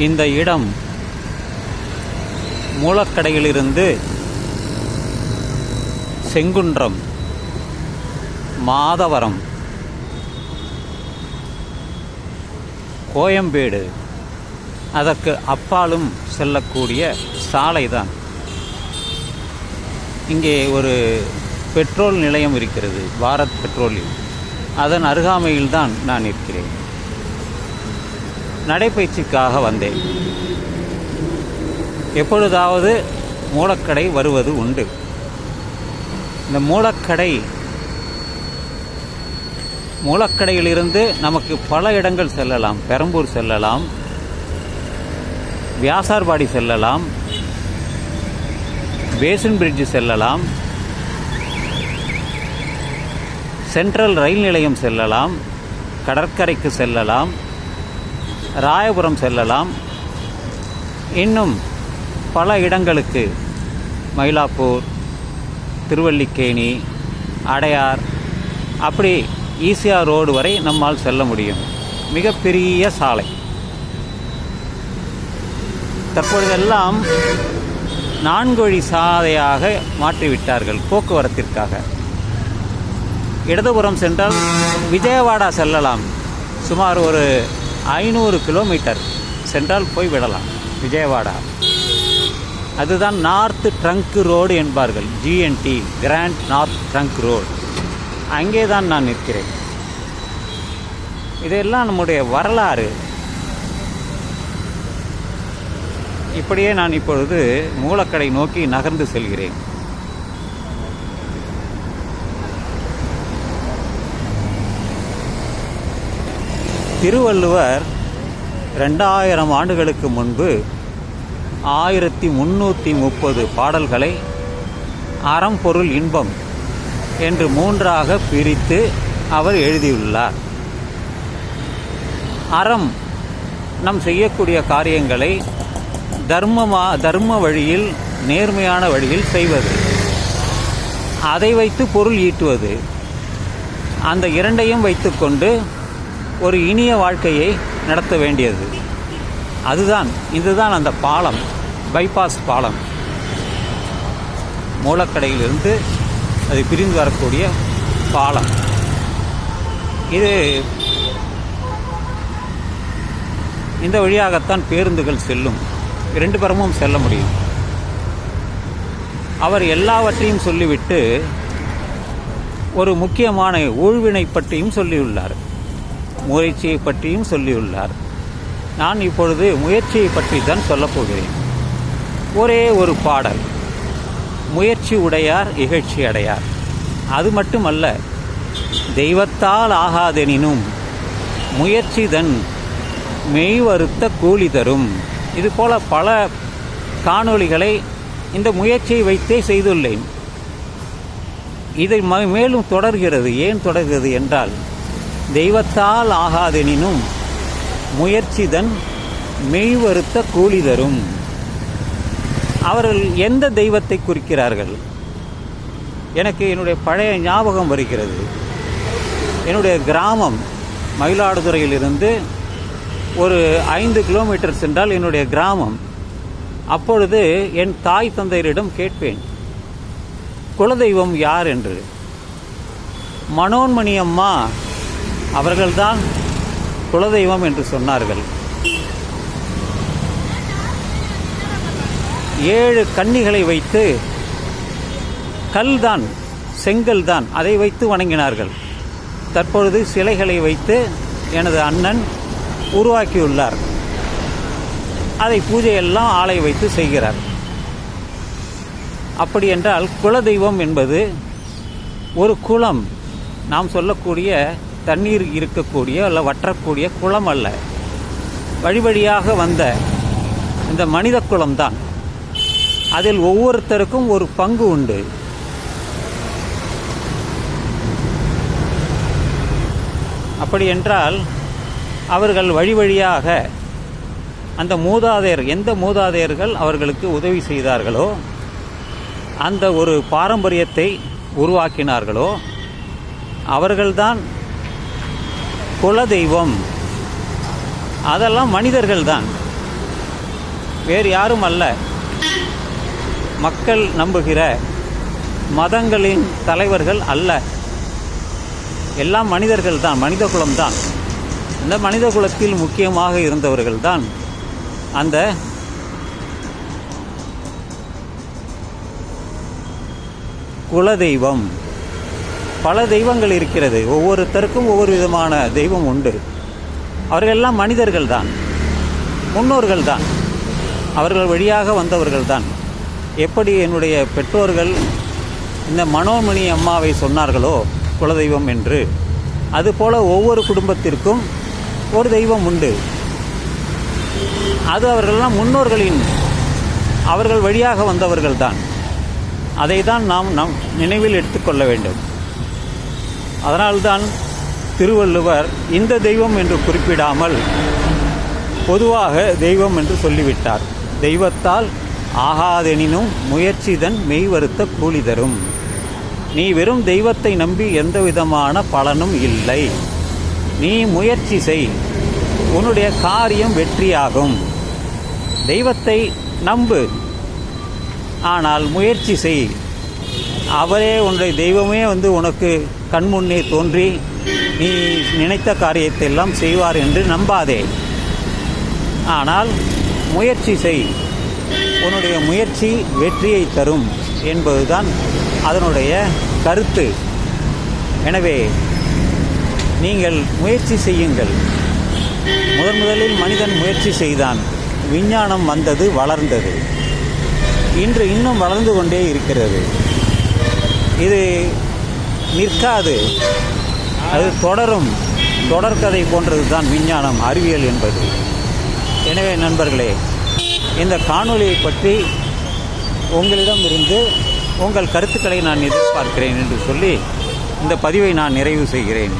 இந்த இடம் மூலக்கடையிலிருந்து செங்குன்றம், மாதவரம், கோயம்பேடு அதற்கு அப்பாலும் செல்லக்கூடிய சாலைதான். இங்கே ஒரு பெட்ரோல் நிலையம் இருக்கிறது, பாரத் பெட்ரோலியம். அதன் அருகாமையில்தான் நான் இருக்கிறேன். நடைப்பயிற்சிக்காக வந்தேன். எப்பொழுதாவது மூலக்கடை வருவது உண்டு. இந்த மூலக்கடையிலிருந்து நமக்கு பல இடங்கள் செல்லலாம். பெரம்பூர் செல்லலாம், வியாசார்பாடி செல்லலாம், பேசன் பிரிட்ஜ் செல்லலாம், சென்ட்ரல் ரயில் நிலையம் செல்லலாம், கடற்கரைக்கு செல்லலாம், ராயபுரம் செல்லலாம், இன்னும் பல இடங்களுக்கு மயிலாப்பூர், திருவல்லிக்கேணி, அடையார், அப்படி ஈசிஆர் ரோடு வரை நம்மால் செல்ல முடியும். மிகப்பெரிய சாலை. தற்பொழுதெல்லாம் 4 வழி சாலையாக மாற்றிவிட்டார்கள் போக்குவரத்திற்காக. இடதுபுறம் சென்றால் விஜயவாடா செல்லலாம். சுமார் ஒரு 500 கிலோமீட்டர் சென்றால் போய் விடலாம் விஜயவாடா. அதுதான் நார்த் ட்ரங்க் ரோடு என்பார்கள். GNT, grand north trunk road. அங்கே தான் நான் நிற்கிறேன். இதெல்லாம் நம்முடைய வரலாறு. இப்படியே நான் இப்பொழுது மூலக்கடை நோக்கி நகர்ந்து செல்கிறேன். திருவள்ளுவர் 2000 ஆண்டுகளுக்கு முன்பு 1330 பாடல்களை அறம், பொருள், இன்பம் என்று 3ஆக பிரித்து அவர் எழுதியுள்ளார். அறம் நம் செய்யக்கூடிய காரியங்களை தர்ம வழியில், நேர்மையான வழியில் செய்வது, அதை வைத்து பொருள் ஈட்டுவது. அந்த இரண்டையும் வைத்துக்கொண்டு ஒரு இனிய வாழ்க்கையை நடத்த வேண்டியது. இதுதான் அந்த பாலம், பைபாஸ் பாலம். மூலக்கடையிலிருந்து அது பிரிந்து வரக்கூடிய பாலம். இந்த வழியாகத்தான் பேருந்துகள் செல்லும். 2 புறமும் செல்ல முடியும். அவர் எல்லாவற்றையும் சொல்லிவிட்டு ஒரு முக்கியமான ஊழ்வினை பற்றியும் சொல்லியுள்ளார், முயற்சியை பற்றியும் சொல்லியுள்ளார். நான் இப்பொழுது முயற்சியை பற்றி தான் சொல்லப்போகிறேன். ஒரே ஒரு பாடல், முயற்சி உடையார் இகழ்ச்சி அடையார். அது மட்டுமல்ல, தெய்வத்தால் ஆகாதெனினும் முயற்சி தன் மெய்வருத்த கூலி தரும். இது போல பல காணொளிகளை இந்த முயற்சியை வைத்தே செய்துள்ளேன். இதை மேலும் தொடர்கிறது. ஏன் தொடர்கிறது என்றால், தெய்வத்தால் ஆகாதெனினும் முயற்சிதன் மெய்வருத்த கூலி தரும். அவர்கள் எந்த தெய்வத்தை குறிக்கிறார்கள்? எனக்கு என்னுடைய பழைய ஞாபகம் வருகிறது. என்னுடைய கிராமம் மயிலாடுதுறையிலிருந்து ஒரு 5 கிலோமீட்டர் சென்றால் என்னுடைய கிராமம். அப்பொழுது என் தாய் தந்தையரிடம் கேட்பேன், குலதெய்வம் யார் என்று. மனோன்மணி அம்மா அவர்கள்தான் குலதெய்வம் என்று சொன்னார்கள். 7 கன்னிகளை வைத்து, கல்தான், செங்கல் தான், அதை வைத்து வணங்கினார்கள். தற்பொழுது சிலைகளை வைத்து எனது அண்ணன் உருவாக்கியுள்ளார். அதை பூஜையெல்லாம் ஆளை வைத்து செய்கிறார். அப்படி என்றால் குலதெய்வம் என்பது ஒரு குளம், நாம் சொல்லக்கூடிய தண்ணீர் இருக்கக்கூடிய அல்ல வற்றக்கூடிய குளம் அல்ல, வழிவழியாக வந்த இந்த மனித குலம்தான். அதில் ஒவ்வொருத்தருக்கும் ஒரு பங்கு உண்டு. அப்படி என்றால் அவர்கள் வழி வழியாக அந்த மூதாதையர், எந்த மூதாதையர்கள் அவர்களுக்கு உதவி செய்தார்களோ, அந்த ஒரு பாரம்பரியத்தை உருவாக்கினார்களோ, அவர்கள்தான் குலதெய்வம். அதெல்லாம் மனிதர்கள்தான். வேறு யாரும் அல்ல, மக்கள் நம்புகிற மதங்களின் தலைவர்கள் அல்ல, எல்லாம் மனிதர்கள் தான், மனித குலம்தான். இந்த மனித குலத்தில் முக்கியமாக இருந்தவர்கள் தான் அந்த குலதெய்வம். பல தெய்வங்கள் இருக்கிறது, ஒவ்வொருத்தருக்கும் ஒவ்வொரு விதமான தெய்வம் உண்டு. அவர்கள் எல்லாம் மனிதர்கள் தான், முன்னோர்கள் தான், அவர்கள் வழியாக வந்தவர்கள் தான். எப்படி என்னுடைய பெற்றோர்கள் இந்த மனோன்மணி அம்மாவை சொன்னார்களோ குலதெய்வம் என்று, அதுபோல் ஒவ்வொரு குடும்பத்திற்கும் ஒரு தெய்வம் உண்டு. அது அவர்களெல்லாம் முன்னோர்களின், அவர்கள் வழியாக வந்தவர்கள் தான். அதை தான் நாம் நினைவில் எடுத்துக்கொள்ள வேண்டும். அதனால்தான் திருவள்ளுவர் இந்த தெய்வம் என்று குறிப்பிடாமல் பொதுவாக தெய்வம் என்று சொல்லிவிட்டார். தெய்வத்தால் ஆகாதெனினும் முயற்சிதன் மெய்வருத்த கூலி தரும். நீ வெறும் தெய்வத்தை நம்பி எந்த விதமான பலனும் இல்லை. நீ முயற்சி செய், உன்னுடைய காரியம் வெற்றியாகும். தெய்வத்தை நம்பு, ஆனால் முயற்சி செய். அவரே உன்னுடைய தெய்வமே உனக்கு கண்முன்னே தோன்றி நீ நினைத்த காரியத்தை எல்லாம் செய்வார் என்று நம்பாதே. ஆனால் முயற்சி செய், உன்னுடைய முயற்சி வெற்றியை தரும் என்பதுதான் அதனுடைய கருத்து. எனவே நீங்கள் முயற்சி செய்யுங்கள். முதலில் மனிதன் முயற்சி செய்தான், விஞ்ஞானம் வந்தது, வளர்ந்தது. இன்று இன்னும் வளர்ந்து கொண்டே இருக்கிறது. இது நிற்காது, அது தொடரும். தொடர்கதை போன்றது தான் விஞ்ஞானம், அறிவியல் என்பது. எனவே நண்பர்களே, இந்த காணொளியை பற்றி உங்களிடமிருந்து உங்கள் கருத்துக்களை நான் எதிர்பார்க்கிறேன் என்று சொல்லி இந்த பதிவை நான் நிறைவு செய்கிறேன்.